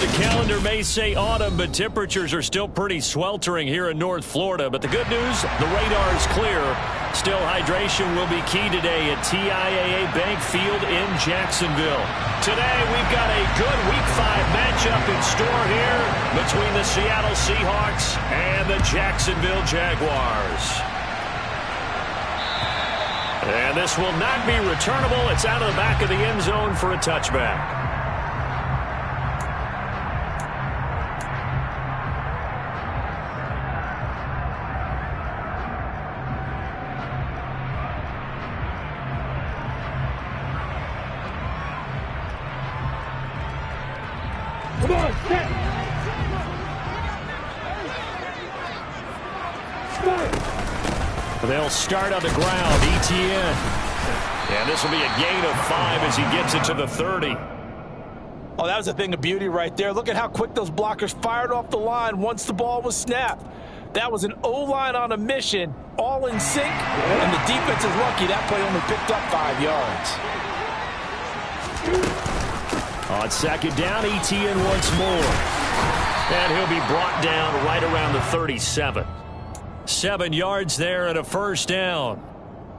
The calendar may say autumn, but temperatures are still pretty sweltering here in North Florida. But the good news, the radar is clear. Still, hydration will be key today at TIAA Bank Field in Jacksonville. Today, we've got a good Week 5 matchup in store here between the Seattle Seahawks and the Jacksonville Jaguars. And this will not be returnable. It's out of the back of the end zone for a touchback. Come on, set. They'll start on the ground. ETN. And this will be a gain of 5 as he gets it to the 30. Oh, that was a thing of beauty right there. Look at how quick those blockers fired off the line once the ball was snapped. That was an O-line on a mission, all in sync, and the defense is lucky that play only picked up 5 yards. On second down, ETN once more. And he'll be brought down right around the 37. 7 yards there and a first down.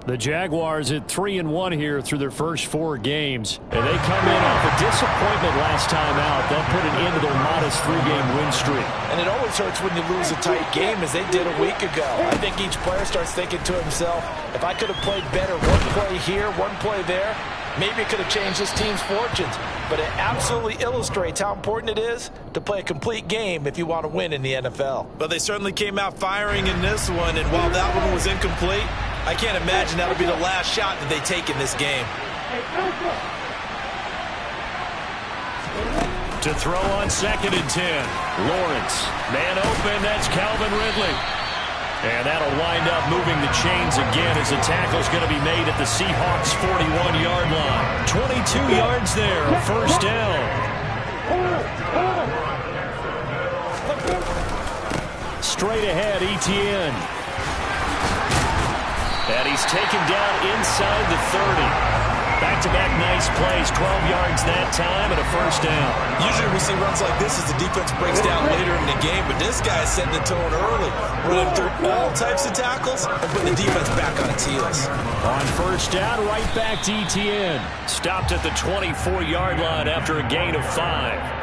The Jaguars at 3-1 here through their first 4 games. And they come in off a disappointment last time out. They'll put an end to their modest 3-game win streak. And it always hurts when you lose a tight game, as they did a week ago. I think each player starts thinking to himself, if I could have played better one play here, one play there, maybe it could have changed this team's fortunes. But it absolutely illustrates how important it is to play a complete game if you want to win in the NFL. But they certainly came out firing in this one, and while that one was incomplete, I can't imagine that'll be the last shot that they take in this game. To throw on second and 10. Lawrence. Man open, that's Calvin Ridley. And that'll wind up moving the chains again as the tackle's going to be made at the Seahawks' 41-yard line. 22 yards there, a first down. Straight ahead, ETN. And he's taken down inside the 30. Back-to-back nice plays, 12 yards that time and a first down. Usually we see runs like this as the defense breaks down later in the game, but this guy's setting the tone early, running through all types of tackles and putting the defense back on its heels. On first down, right back to ETN. Stopped at the 24-yard line after a gain of 5.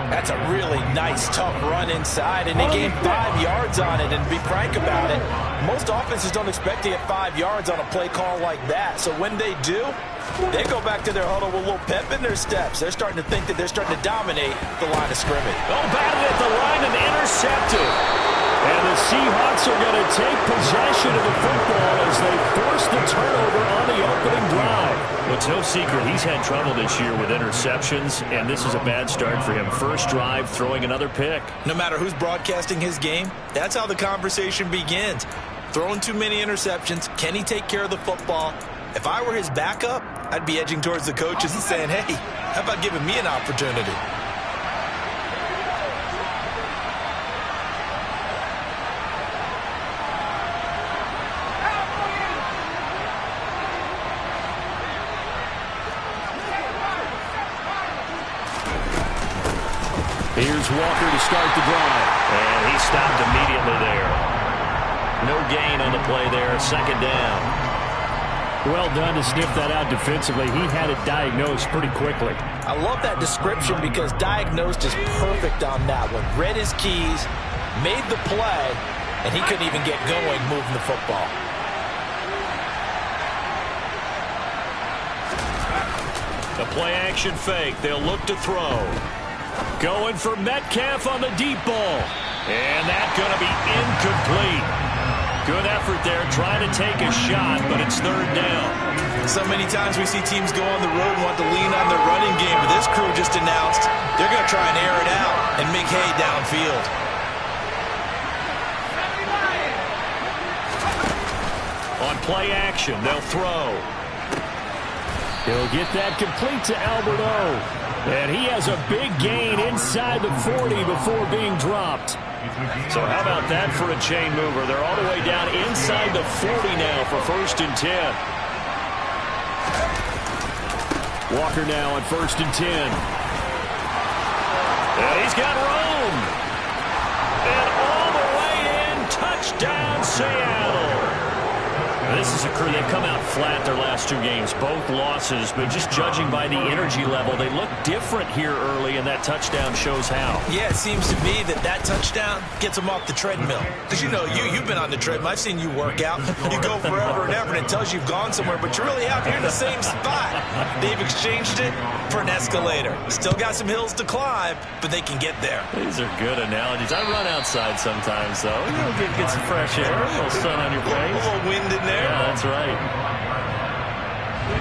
That's a really nice, tough run inside, and they gained 5 yards on it. And to be frank about it, most offenses don't expect to get 5 yards on a play call like that. So when they do, they go back to their huddle with a little pep in their steps. They're starting to think that they're starting to dominate the line of scrimmage. Oh, batted at the line and intercepted. And the Seahawks are going to take possession of the football as they force the turnover on the opening drive. Well, it's no secret he's had trouble this year with interceptions, and this is a bad start for him. First drive, throwing another pick. No matter who's broadcasting his game, that's how the conversation begins. Throwing too many interceptions, can he take care of the football? If I were his backup, I'd be edging towards the coaches and saying, hey, how about giving me an opportunity? Here's Walker to start the drive. And he stopped immediately there. No gain on the play there. Second down. Well done to sniff that out defensively. He had it diagnosed pretty quickly. I love that description because diagnosed is perfect on that one. Read his keys, made the play, and he couldn't even get going moving the football. The play action fake. They'll look to throw. Going for Metcalf on the deep ball. And that's going to be incomplete. Good effort there, trying to take a shot, but it's third down. So many times we see teams go on the road and want to lean on their running game, but this crew just announced they're going to try and air it out and make hay downfield. On play action, they'll throw. He'll get that complete to Albert O. And he has a big gain inside the 40 before being dropped. So how about that for a chain mover? They're all the way down inside the 40 now for first and 10. Walker now on first and 10. And he's got room. And all the way in, touchdown Seattle. This is a crew, they've come out flat their last two games, both losses, but just judging by the energy level, they look different here early, and that touchdown shows how. Yeah, it seems to me that touchdown gets them off the treadmill. Because you know, you've been on the treadmill. I've seen you work out. You go forever and ever, and it tells you you've gone somewhere, but you really have. You're in the same spot. They've exchanged it for an escalator. Still got some hills to climb, but they can get there. These are good analogies. I run outside sometimes, though. You know, get some fresh air, a little sun on your face. A little wind in there. Yeah, that's right.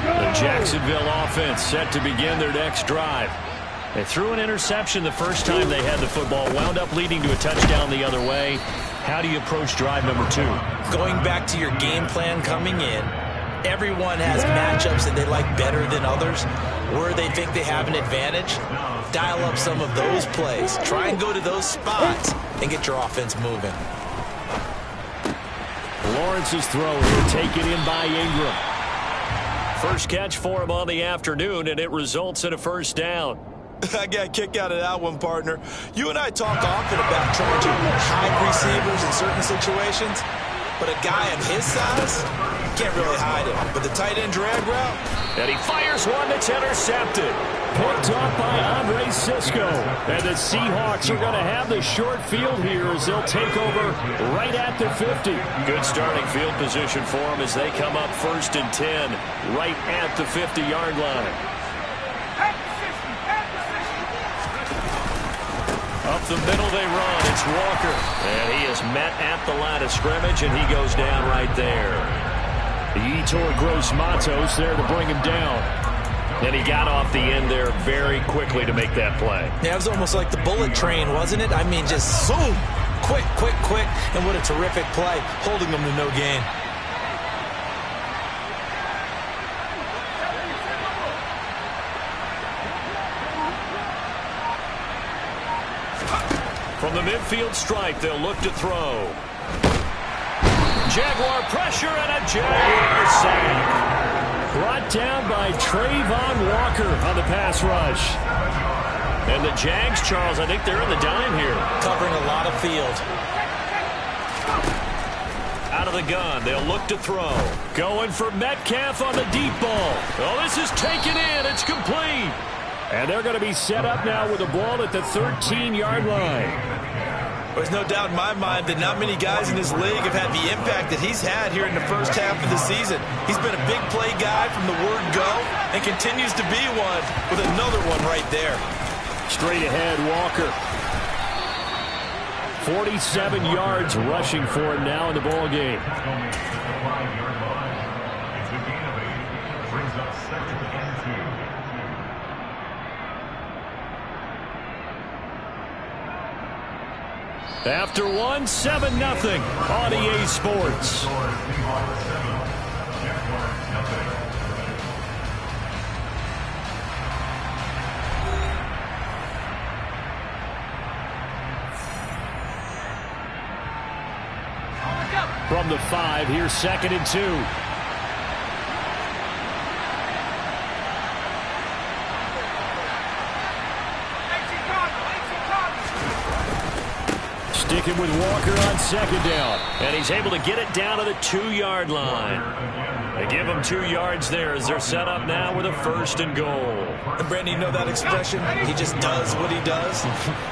The Jacksonville offense set to begin their next drive. They threw an interception the first time they had the football, wound up leading to a touchdown the other way. How do you approach drive number 2? Going back to your game plan coming in, everyone has matchups that they like better than others, where they think they have an advantage. Dial up some of those plays. Try and go to those spots and get your offense moving. Lawrence's throw here taken in by Ingram. First catch for him on the afternoon, and it results in a first down. I got a kick out of that one, partner. You and I talk often about trying to hide receivers in certain situations, but a guy of his size can't really hide him. But the tight end drag route, and he fires one that's intercepted. Picked off by Andre Sisco. And the Seahawks are going to have the short field here as they'll take over right at the 50. Good starting field position for them as they come up 1st and 10 right at the 50-yard line. Up the middle they run. It's Walker. And he is met at the line of scrimmage, and he goes down right there. Yetur Gross-Matos there to bring him down. And he got off the end there very quickly to make that play. Yeah, it was almost like the bullet train, wasn't it? I mean, just zoom. Quick, quick, quick. And what a terrific play, holding them to no gain. From the midfield stripe, they'll look to throw. Jaguar pressure and a Jaguar sack. Brought down by Trayvon Walker on the pass rush. And the Jags, Charles, I think they're in the dime here. Covering a lot of field. Out of the gun, they'll look to throw. Going for Metcalf on the deep ball. Oh, this is taken in. It's complete. And they're going to be set up now with the ball at the 13-yard line. There's no doubt in my mind that not many guys in this league have had the impact that he's had here in the first half of the season. He's been a big play guy from the word go and continues to be one with another one right there. Straight ahead, Walker. 47 yards rushing for him now in the ball game. After one, 7-0 on EA Sports. From the 5, here's 2nd and 2. Sticking with Walker on 2nd down. And he's able to get it down to the 2-yard line. They give him 2 yards there as they're set up now with a 1st and goal. And Brandon, you know that expression? He just does what he does.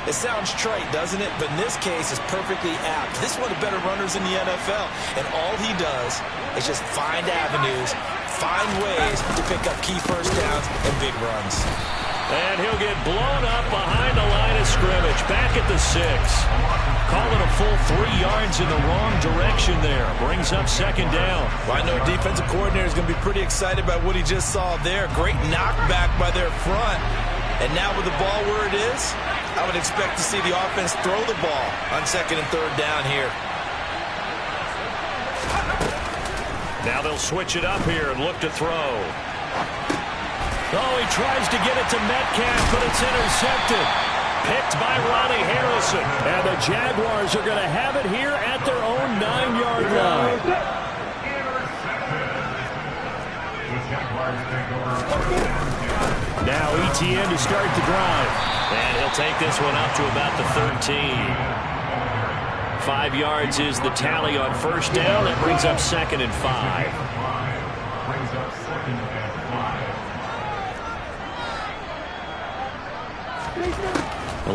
It sounds trite, doesn't it? But in this case, it's perfectly apt. This is one of the better runners in the NFL. And all he does is just find avenues, find ways to pick up key first downs and big runs. And he'll get blown up behind the line of scrimmage. Back at the 6. Call it a full 3 yards in the wrong direction there. Brings up 2nd down. Well, I know a defensive coordinator is going to be pretty excited about what he just saw there. Great knockback by their front. And now with the ball where it is, I would expect to see the offense throw the ball on 2nd and 3rd down here. Now they'll switch it up here and look to throw. Oh, he tries to get it to Metcalf, but it's intercepted. Picked by Ronnie Harrison. And the Jaguars are going to have it here at their own 9-yard line. Now ETN to start the drive. And he'll take this one up to about the 13. 5 yards is the tally on first down. It brings up 2nd and 5.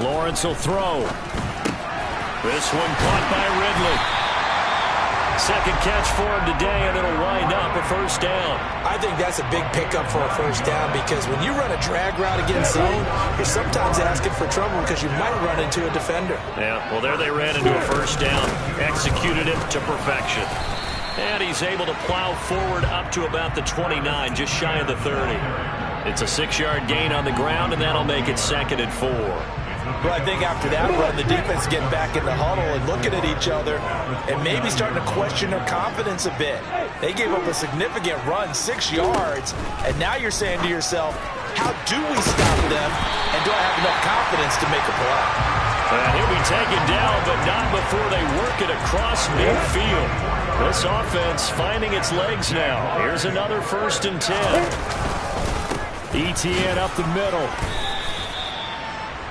Lawrence will throw. This one caught by Ridley. Second catch for him today, and it'll wind up a first down. I think that's a big pickup for a first down because when you run a drag route against zone, you're sometimes asking for trouble because you might run into a defender. Yeah, well, there they ran into a first down. Executed it to perfection. And he's able to plow forward up to about the 29, just shy of the 30. It's a 6-yard gain on the ground, and that'll make it 2nd and 4. Well, I think after that run, the defense getting back in the huddle and looking at each other and maybe starting to question their confidence a bit. They gave up a significant run, 6 yards, and now you're saying to yourself, how do we stop them, and do I have enough confidence to make a play? He'll be taken down, but not before they work it across midfield. This offense finding its legs now. Here's another 1st and 10. ETN up the middle.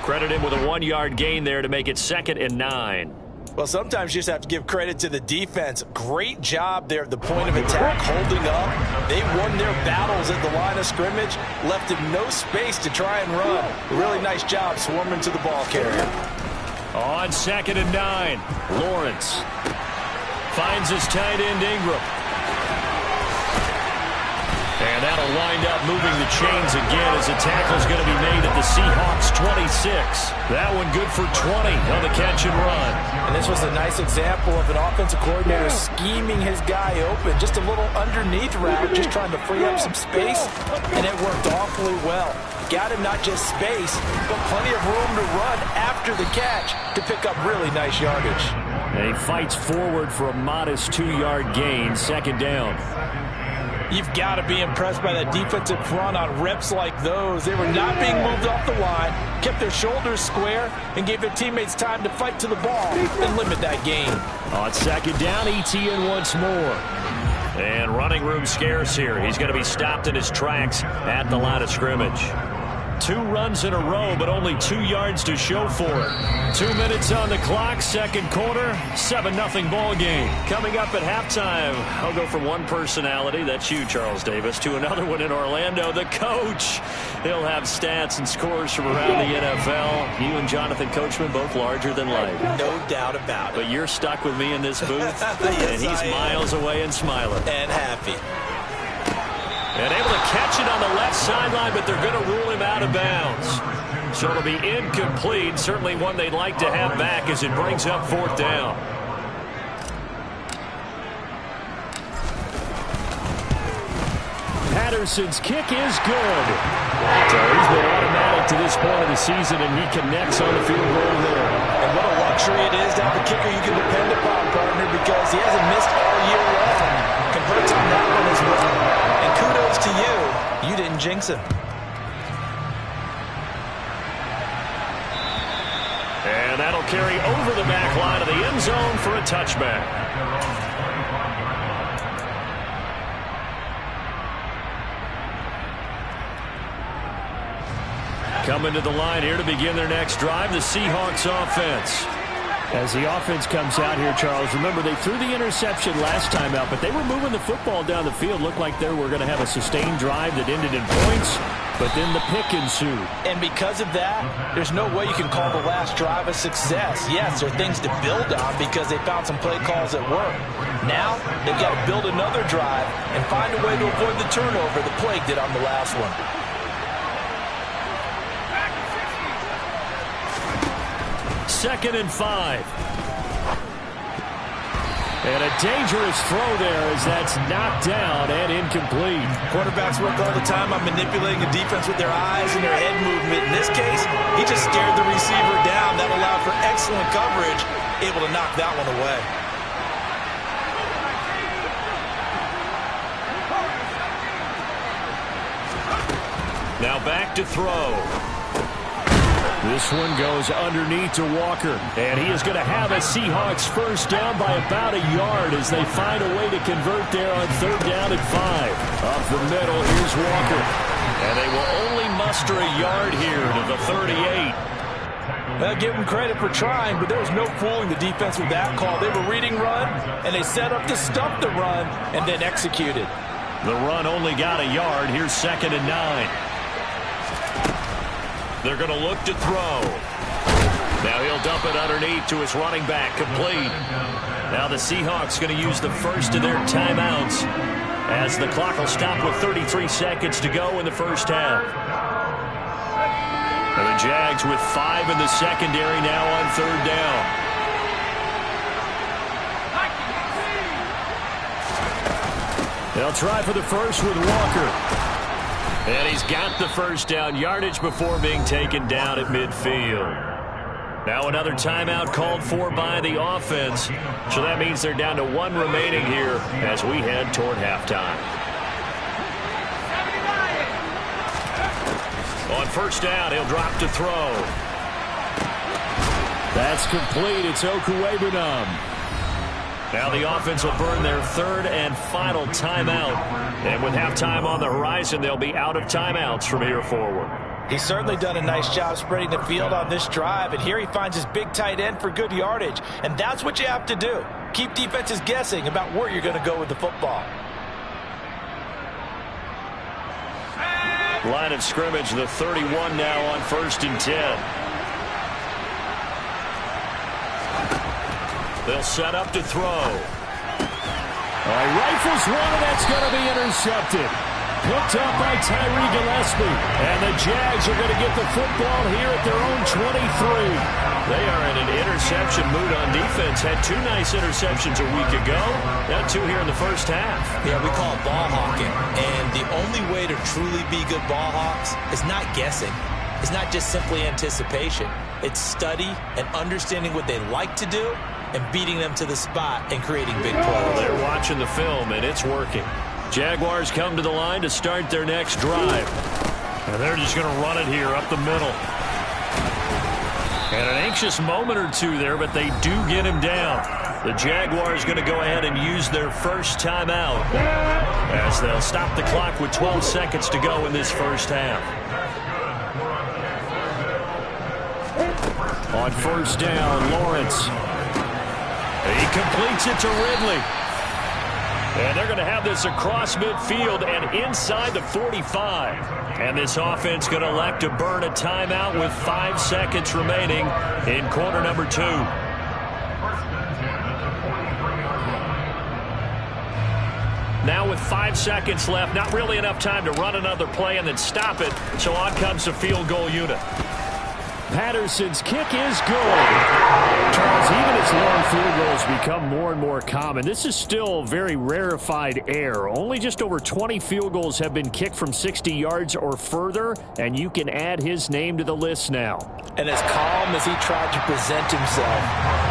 Credit him with a 1-yard gain there to make it 2nd and 9. Well, sometimes you just have to give credit to the defense. Great job there at the point of attack, holding up. They won their battles at the line of scrimmage, left him no space to try and run. A really nice job swarming to the ball carrier. On 2nd and 9, Lawrence finds his tight end Ingram. And that'll wind up moving the chains again as the tackle's going to be made at the Seahawks 26. That one good for 20 on the catch and run. And this was a nice example of an offensive coordinator scheming his guy open. Just a little underneath route, just trying to free up some space, and it worked awfully well. Got him not just space, but plenty of room to run after the catch to pick up really nice yardage. And he fights forward for a modest 2-yard gain, 2nd down. You've got to be impressed by that defensive front on reps like those. They were not being moved off the line, kept their shoulders square, and gave their teammates time to fight to the ball and limit that gain. On 2nd down, ETN once more. And running room scarce here. He's going to be stopped in his tracks at the line of scrimmage. 2 runs in a row, but only 2 yards to show for it. 2 minutes on the clock, 2nd quarter, 7-0 ball game. Coming up at halftime, I'll go from one personality, that's you, Charles Davis, to another one in Orlando, the coach. He'll have stats and scores from around the NFL. You and Jonathan Coachman, both larger than life. No doubt about it. But you're stuck with me in this booth, Yes, and he's miles away and smiling. And happy. And able to catch it on the left sideline, but they're going to rule him out of bounds. So it'll be incomplete. Certainly one they'd like to have back as it brings up 4th down. Patterson's kick is good. So he's been automatic to this point of the season, and he connects on the field goal there. And what a luxury it is to have a kicker you can depend upon, partner, because he hasn't missed all year long. Converts on that one as well. And kudos to you. You didn't jinx him. And that'll carry over the back line of the end zone for a touchback. Coming to the line here to begin their next drive, the Seahawks offense. As the offense comes out here, Charles, remember they threw the interception last time out, but they were moving the football down the field. Looked like they were going to have a sustained drive that ended in points, but then the pick ensued. And because of that, there's no way you can call the last drive a success. Yes, there are things to build on because they found some play calls that work. Now, they've got to build another drive and find a way to avoid the turnover the plague did on the last one. Second and 5. And a dangerous throw there as that's knocked down and incomplete. Quarterbacks work all the time on manipulating the defense with their eyes and their head movement. In this case, he just scared the receiver down. That allowed for excellent coverage, able to knock that one away. Now back to throw. This one goes underneath to Walker. And he is going to have a Seahawks first down by about a yard as they find a way to convert there on 3rd down and 5. Up the middle, here's Walker. And they will only muster a yard here to the 38. Well, give them credit for trying, but there was no fooling the defense with that call. They were reading run, and they set up to stop the run and then executed. The run only got a yard. Here's 2nd and 9. They're going to look to throw. Now he'll dump it underneath to his running back, complete. Now the Seahawks going to use the first of their timeouts as the clock will stop with 33 seconds to go in the first half. And the Jags with 5 in the secondary now on 3rd down. They'll try for the first with Walker. And he's got the first down yardage before being taken down at midfield. Now another timeout called for by the offense. So that means they're down to 1 remaining here as we head toward halftime. On 1st down, he'll drop to throw. That's complete. It's Okuwebunam. Now the offense will burn their 3rd and final timeout. And with halftime on the horizon, they'll be out of timeouts from here forward. He's certainly done a nice job spreading the field on this drive, and here he finds his big tight end for good yardage. And that's what you have to do. Keep defenses guessing about where you're going to go with the football. Line of scrimmage, the 31 now on 1st and 10. They'll set up to throw. All right, rifles one, and that's going to be intercepted. Picked up by Tyree Gillespie. And the Jags are going to get the football here at their own 23. They are in an interception mood on defense. Had 2 nice interceptions a week ago. Now 2 here in the first half. Yeah, we call it ball hawking. And the only way to truly be good ball hawks is not guessing. It's not just simply anticipation. It's study and understanding what they like to do and beating them to the spot and creating big plays. They're watching the film, and it's working. Jaguars come to the line to start their next drive. And they're just going to run it here up the middle. And an anxious moment or 2 there, but they do get him down. The Jaguars going to go ahead and use their first timeout as they'll stop the clock with 12 seconds to go in this first half. On 1st down, Lawrence. He completes it to Ridley. And they're going to have this across midfield and inside the 45. And this offense going to elect to burn a timeout with 5 seconds remaining in quarter number 2. Now with 5 seconds left, not really enough time to run another play and then stop it. So on comes the field goal unit. Patterson's kick is good. Charles, even as long field goals become more and more common, this is still very rarefied air. Only just over 20 field goals have been kicked from 60 yards or further, and you can add his name to the list now. And as calm as he tried to present himself,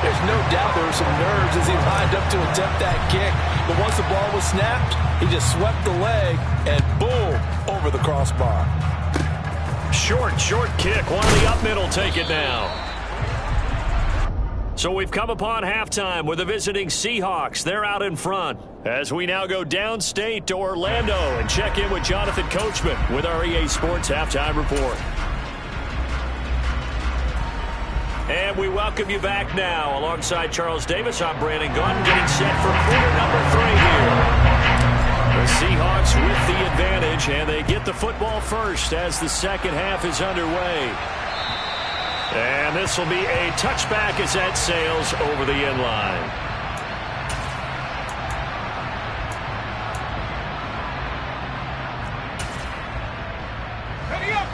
there's no doubt there were some nerves as he lined up to attempt that kick. But once the ball was snapped, he just swept the leg and boom, over the crossbar. Short kick. One of the up middle take it now. So we've come upon halftime with the visiting Seahawks. They're out in front. As we now go downstate to Orlando and check in with Jonathan Coachman with our EA Sports Halftime Report. And we welcome you back now. Alongside Charles Davis, I'm Brandon Gunn, getting set for quarter number 3 here. The Seahawks with the advantage, and they get the football first as the second half is underway. And this will be a touchback as that sails over the end line.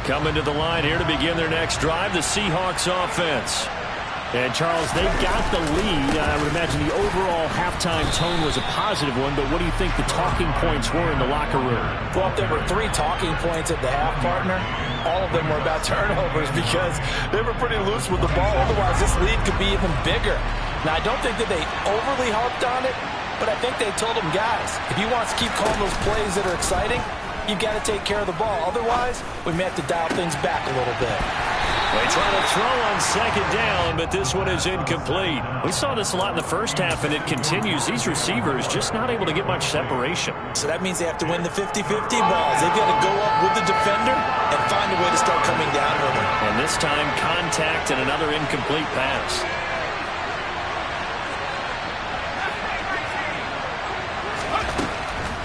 Coming to the line here to begin their next drive, the Seahawks offense. And, Charles, they got the lead. I would imagine the overall halftime tone was a positive one, but what do you think the talking points were in the locker room? Well, if there were 3 talking points at the half, partner, all of them were about turnovers because they were pretty loose with the ball. Otherwise, this lead could be even bigger. Now, I don't think that they overly harped on it, but I think they told them, guys, if you want to keep calling those plays that are exciting, you've got to take care of the ball. Otherwise, we may have to dial things back a little bit. They try to throw on second down, but this one is incomplete. We saw this a lot in the first half, and it continues. These receivers just not able to get much separation. So that means they have to win the 50-50 balls. They've got to go up with the defender and find a way to start coming down with him. And this time, contact and another incomplete pass.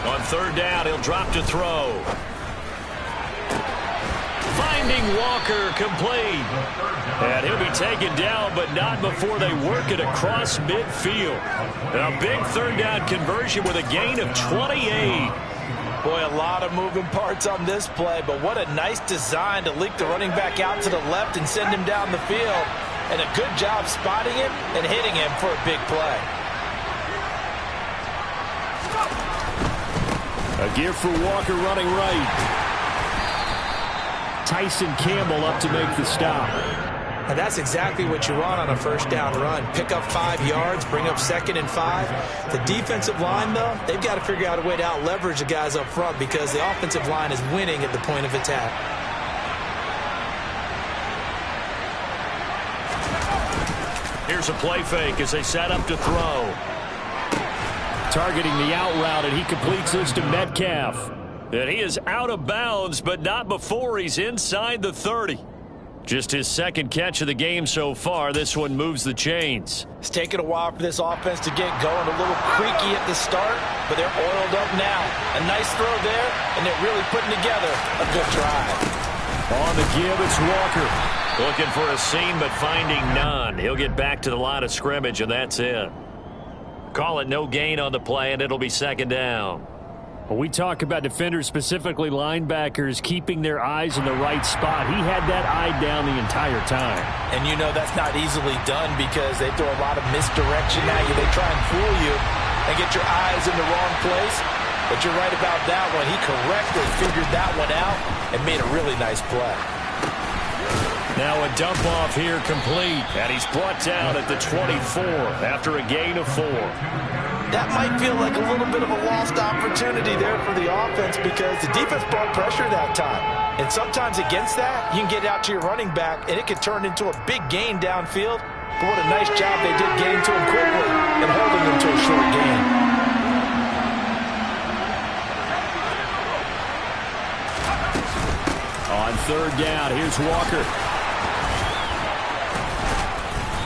On third down, he'll drop to throw. Finding Walker, complete. And he'll be taken down, but not before they work it across midfield. A big third down conversion with a gain of 28. Boy, a lot of moving parts on this play, but what a nice design to leak the running back out to the left and send him down the field. And a good job spotting him and hitting him for a big play. A give for Walker running right. Tyson Campbell up to make the stop. And that's exactly what you want on a first down run. Pick up 5 yards, bring up 2nd and 5. The defensive line, though, they've got to figure out a way to out-leverage the guys up front because the offensive line is winning at the point of attack. Here's a play fake as they set up to throw. Targeting the out route, and he completes this to Metcalf. And he is out of bounds, but not before he's inside the 30. Just his second catch of the game so far. This one moves the chains. It's taken a while for this offense to get going. A little creaky at the start, but they're oiled up now. A nice throw there, and they're really putting together a good drive. On the give, it's Walker. Looking for a seam, but finding none. He'll get back to the line of scrimmage, and that's it. Call it no gain on the play, and it'll be second down. When we talk about defenders, specifically linebackers, keeping their eyes in the right spot, he had that eye down the entire time. And you know that's not easily done because they throw a lot of misdirection at you. They try and fool you and get your eyes in the wrong place. But you're right about that one. He correctly figured that one out and made a really nice play. Now a dump off here complete, and he's brought down at the 24 after a gain of 4. That might feel like a little bit of a lost opportunity there for the offense because the defense brought pressure that time. And sometimes against that, you can get out to your running back, and it could turn into a big gain downfield. But what a nice job they did getting to him quickly and holding him to a short gain. On third down, here's Walker.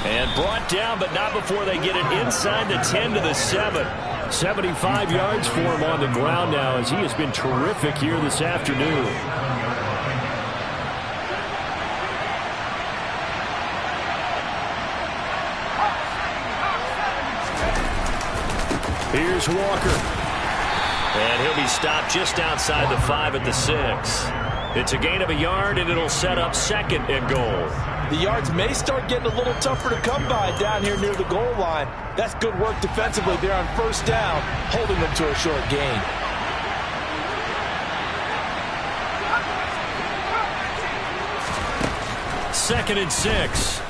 And brought down, but not before they get it inside the 10 to the 7. 75 yards for him on the ground now as he has been terrific here this afternoon. Here's Walker. And he'll be stopped just outside the 5 at the 6. It's a gain of a yard, and it'll set up 2nd and goal. The yards may start getting a little tougher to come by down here near the goal line. That's good work defensively there on first down, holding them to a short gain. Second and 6.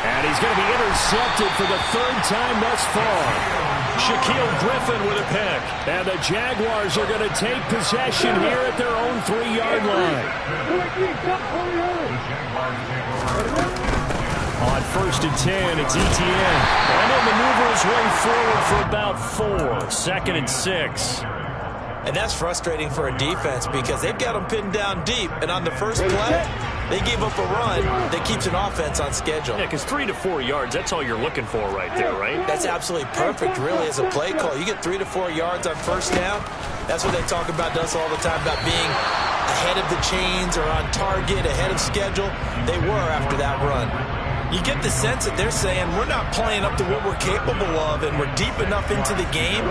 And he's going to be intercepted for the 3rd time thus far. Shaquille Griffin with a pick. And the Jaguars are going to take possession here at their own 3-yard line. On 1st and 10, it's Etienne. And he'll maneuver his way forward for about 4. 2nd and 6. And that's frustrating for a defense because they've got them pinned down deep. And on the first play, they gave up a run that keeps an offense on schedule. Yeah, because 3 to 4 yards, that's all you're looking for right there, right? That's absolutely perfect, really, as a play call. You get 3 to 4 yards on first down. That's what they talk about to us all the time, about being ahead of the chains or on target, ahead of schedule. They were after that run. You get the sense that they're saying we're not playing up to what we're capable of, and we're deep enough into the game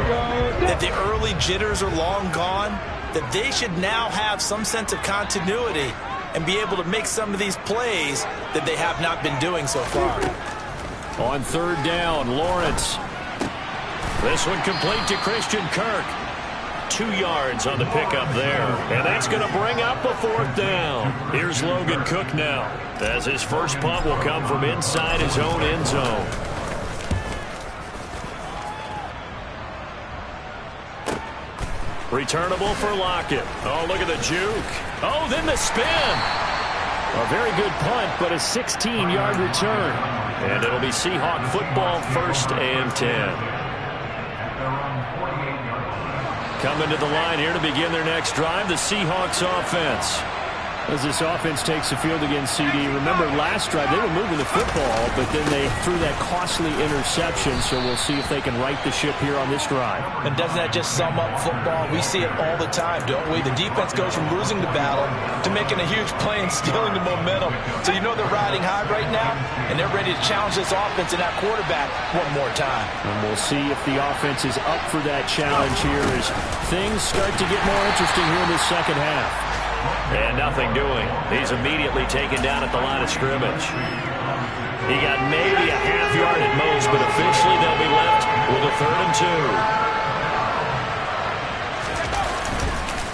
that the early jitters are long gone, that they should now have some sense of continuity and be able to make some of these plays that they have not been doing so far. On third down, Lawrence. This one complete to Christian Kirk. 2 yards on the pickup there. And that's going to bring up a 4th down. Here's Logan Cook now, as his first punt will come from inside his own end zone. Returnable for Lockett. Oh, look at the juke. Oh, then the spin. A very good punt, but a 16-yard return. And it'll be Seahawk football, 1st and 10. Coming to the line here to begin their next drive, the Seahawks offense. As this offense takes the field against CD. Remember, last drive, they were moving the football, but then they threw that costly interception, so we'll see if they can right the ship here on this drive. And doesn't that just sum up football? We see it all the time, don't we? The defense goes from losing the battle to making a huge play and stealing the momentum. So you know they're riding high right now, and they're ready to challenge this offense and that quarterback one more time. And we'll see if the offense is up for that challenge here as things start to get more interesting here in this second half. And nothing doing. He's immediately taken down at the line of scrimmage. He got maybe a half yard at most, but officially they'll be left with a 3rd and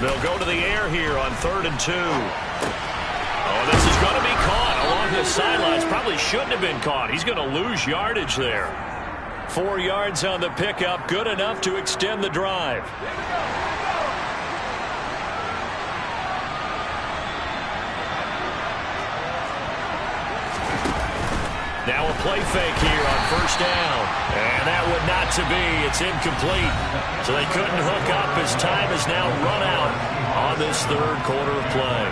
2. They'll go to the air here on 3rd and 2. Oh, this is going to be caught along the sidelines. Probably shouldn't have been caught. He's going to lose yardage there. 4 yards on the pickup. Good enough to extend the drive. Now a play fake here on 1st down. And that would not to be. It's incomplete. So they couldn't hook up as time has now run out on this 3rd quarter of play.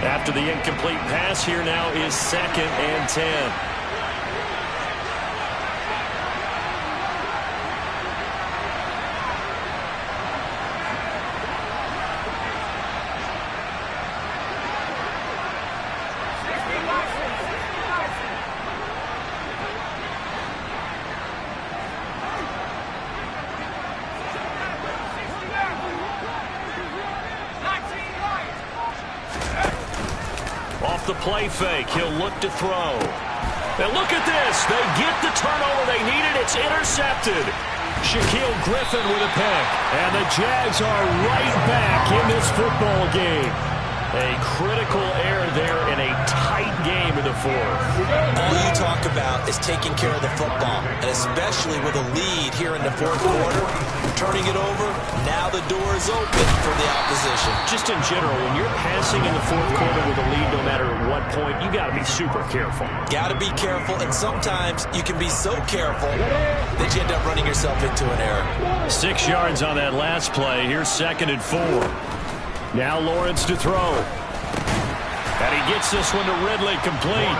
After the incomplete pass, here now is 2nd and 10. Off the play fake, he'll look to throw. And look at this. They get the turnover they needed. It's intercepted. Shaquille Griffin with a pick. And the Jags are right back in this football game. A critical error there in a tight game in the 4th. All you talk about is taking care of the football, and especially with a lead here in the 4th quarter, turning it over, now the door is open for the opposition. Just in general, when you're passing in the 4th quarter with a lead, no matter at what point, you got to be super careful. Got to be careful, and sometimes you can be so careful that you end up running yourself into an error. 6 yards on that last play. Here's 2nd and 4. Now Lawrence to throw. And he gets this one to Ridley complete.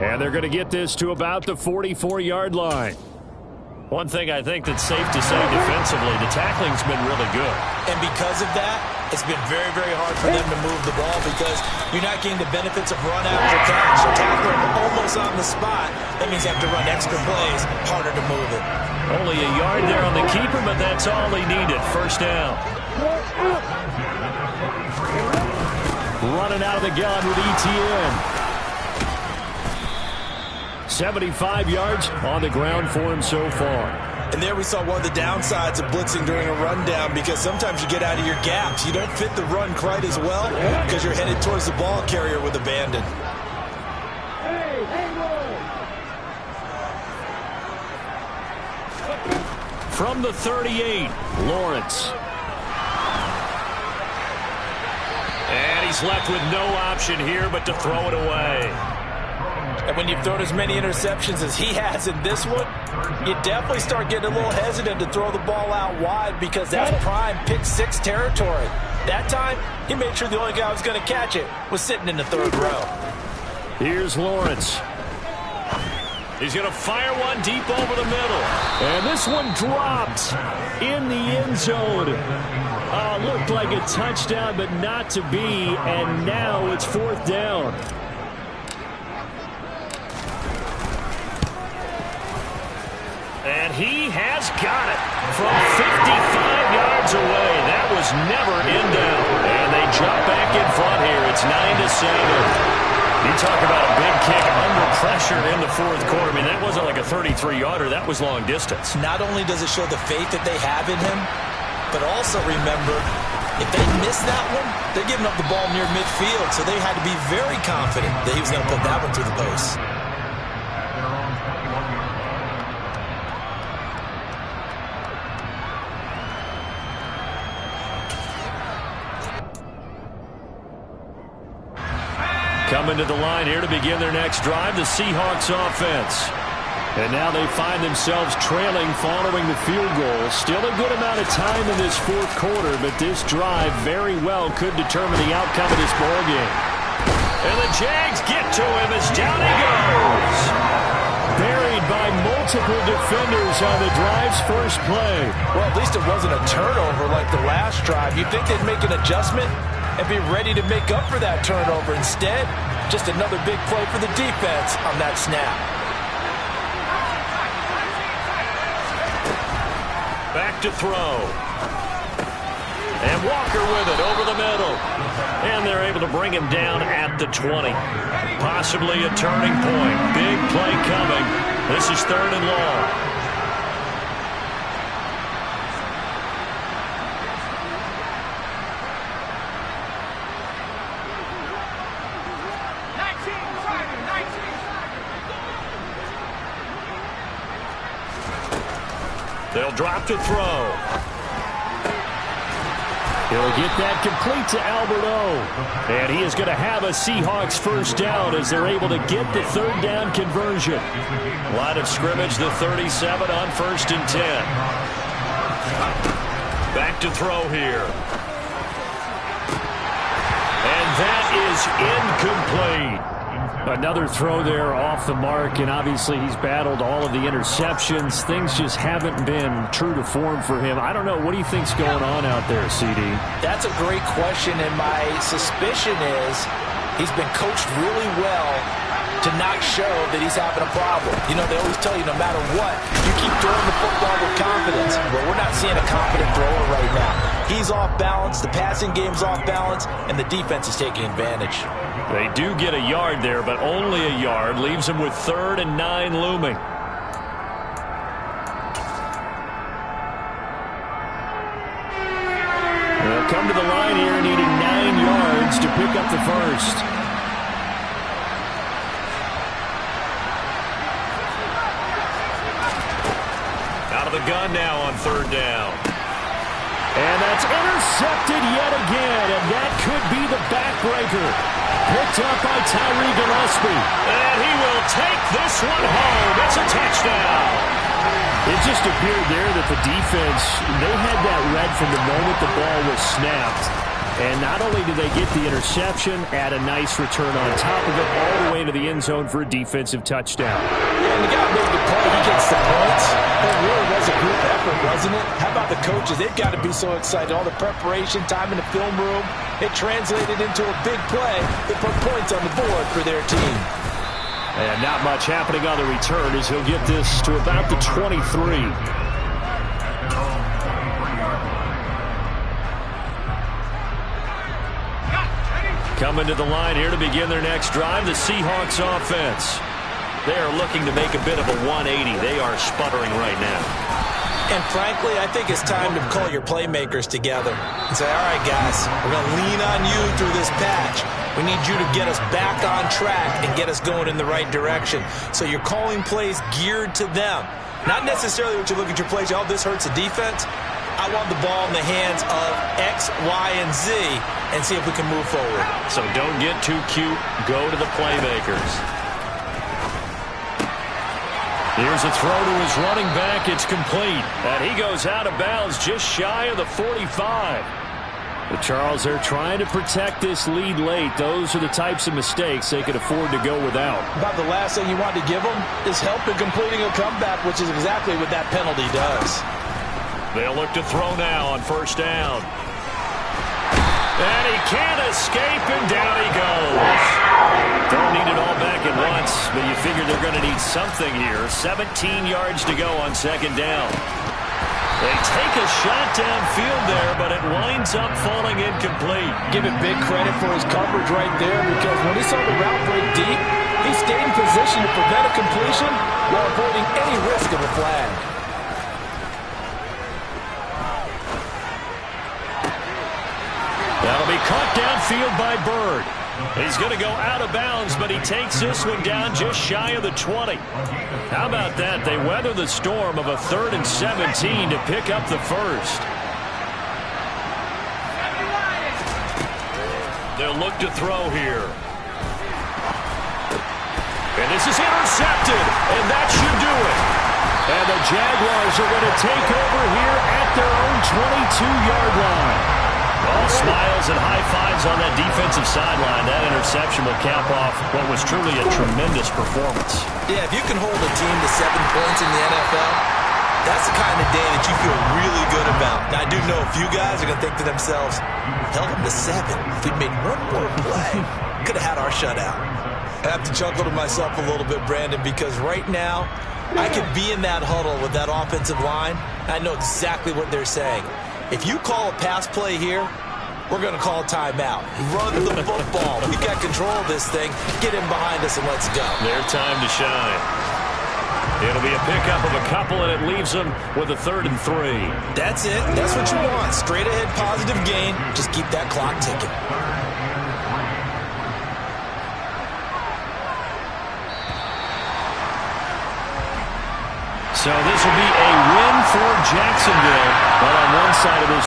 And they're going to get this to about the 44-yard line. One thing I think that's safe to say defensively, the tackling's been really good. And because of that, it's been very, very hard for them to move the ball because you're not getting the benefits of run after catch. You're tackling almost on the spot. That means you have to run extra plays, harder to move it. Only a yard there on the keeper, but that's all he needed. 1st down. Running out of the gun with ETN. 75 yards on the ground for him so far. And there we saw one of the downsides of blitzing during a rundown because sometimes you get out of your gaps. You don't fit the run quite as well because you're headed towards the ball carrier with abandon. From the 38, Lawrence. And he's left with no option here but to throw it away. And when you've thrown as many interceptions as he has in this one, you definitely start getting a little hesitant to throw the ball out wide because that's prime pick 6 territory. That time, he made sure the only guy who was going to catch it was sitting in the 3rd row. Here's Lawrence. He's going to fire one deep over the middle. And this one dropped in the end zone. Looked like a touchdown, but not to be. And now it's 4th down. And he has got it from 55 yards away. That was never in doubt. And they jump back in front here. It's 9-7. You talk about a big kick under pressure in the 4th quarter. I mean, that wasn't like a 33-yarder. That was long distance. Not only does it show the faith that they have in him, but also remember, if they miss that one, they're giving up the ball near midfield. So they had to be very confident that he was going to put that one through the post. Coming to the line here to begin their next drive, the Seahawks offense. And now they find themselves trailing following the field goal. Still a good amount of time in this fourth quarter, but this drive very well could determine the outcome of this ballgame. And the Jags get to him as down he goes. Buried by multiple defenders on the drive's first play. Well, at least it wasn't a turnover like the last drive. You'd think they'd make an adjustment and be ready to make up for that turnover. Instead, just another big play for the defense on that snap. Back to throw. And Walker with it over the middle. And they're able to bring him down at the 20. Possibly a turning point. Big play coming. This is 3rd and long. They'll drop to throw. He'll get that complete to Alberto. And he is going to have a Seahawks first down as they're able to get the 3rd down conversion. Line of scrimmage, the 37 on 1st and 10. Back to throw here. And that is incomplete. Another throw there off the mark, and obviously he's battled all of the interceptions. Things just haven't been true to form for him. I don't know. What do you think's going on out there, CD? That's a great question, and my suspicion is he's been coached really well to not show that he's having a problem. You know, they always tell you no matter what, you keep throwing the football with confidence. Well, we're not seeing a confident thrower right now. He's off balance, the passing game's off balance, and the defense is taking advantage. They do get a yard there, but only a yard. Leaves them with 3rd and 9 looming. They'll come to the line here needing 9 yards to pick up the first. Out of the gun now on 3rd down. And that's intercepted yet again, and that could be the backbreaker. Picked up by Tyree Gillespie. And he will take this one home. It's a touchdown. It just appeared there that the defense, they had that read from the moment the ball was snapped. And not only did they get the interception, add a nice return on top of it, all the way into the end zone for a defensive touchdown. And the guy made the play. He gets the points. It really was a group effort, wasn't it? How about the coaches? They've got to be so excited. All the preparation, time in the film room, it translated into a big play that put points on the board for their team. And not much happening on the return as he'll get this to about the 23. Coming to the line here to begin their next drive, the Seahawks offense. They are looking to make a bit of a 180. They are sputtering right now. And frankly, I think it's time to call your playmakers together and say, all right, guys, we're going to lean on you through this patch. We need you to get us back on track and get us going in the right direction. So you're calling plays geared to them. Not necessarily what you look at your plays, oh, this hurts the defense. I want the ball in the hands of X, Y, and Z and see if we can move forward. So don't get too cute. Go to the playmakers. Here's a throw to his running back. It's complete. And he goes out of bounds just shy of the 45. But Charles, they're trying to protect this lead late. Those are the types of mistakes they could afford to go without. About the last thing you want to give them is help in completing a comeback, which is exactly what that penalty does. They'll look to throw now on 1st down. And he can't escape, and down he goes. Don't need it all back at once, but you figure they're going to need something here. 17 yards to go on 2nd down. They take a shot downfield there, but it winds up falling incomplete. Give it big credit for his coverage right there, because when he saw the route break deep, he stayed in position to prevent a completion while avoiding any risk of a flag. That'll be caught downfield by Bird. He's going to go out of bounds, but he takes this one down just shy of the 20. How about that? They weather the storm of a 3rd and 17 to pick up the first. They'll look to throw here. This is intercepted, and that should do it. And the Jaguars are going to take over here at their own 22-yard line. All smiles and high fives on that defensive sideline. That interception will cap off what was truly a tremendous performance. Yeah, if you can hold a team to 7 points in the NFL, that's the kind of day that you feel really good about. Now, I do know a few guys are going to think to themselves, held them to 7. If we'd made one more play, could have had our shutout. I have to chuckle to myself a little bit, Brandon, because right now, I could be in that huddle with that offensive line. I know exactly what they're saying. If you call a pass play here, we're going to call a timeout. Run the football. We got control of this thing. Get him behind us and let's go. Their time to shine. It'll be a pickup of a couple, and it leaves them with a 3rd and 3. That's it. That's what you want. Straight ahead positive gain. Just keep that clock ticking. So this will be a win for Jacksonville. But on one side of this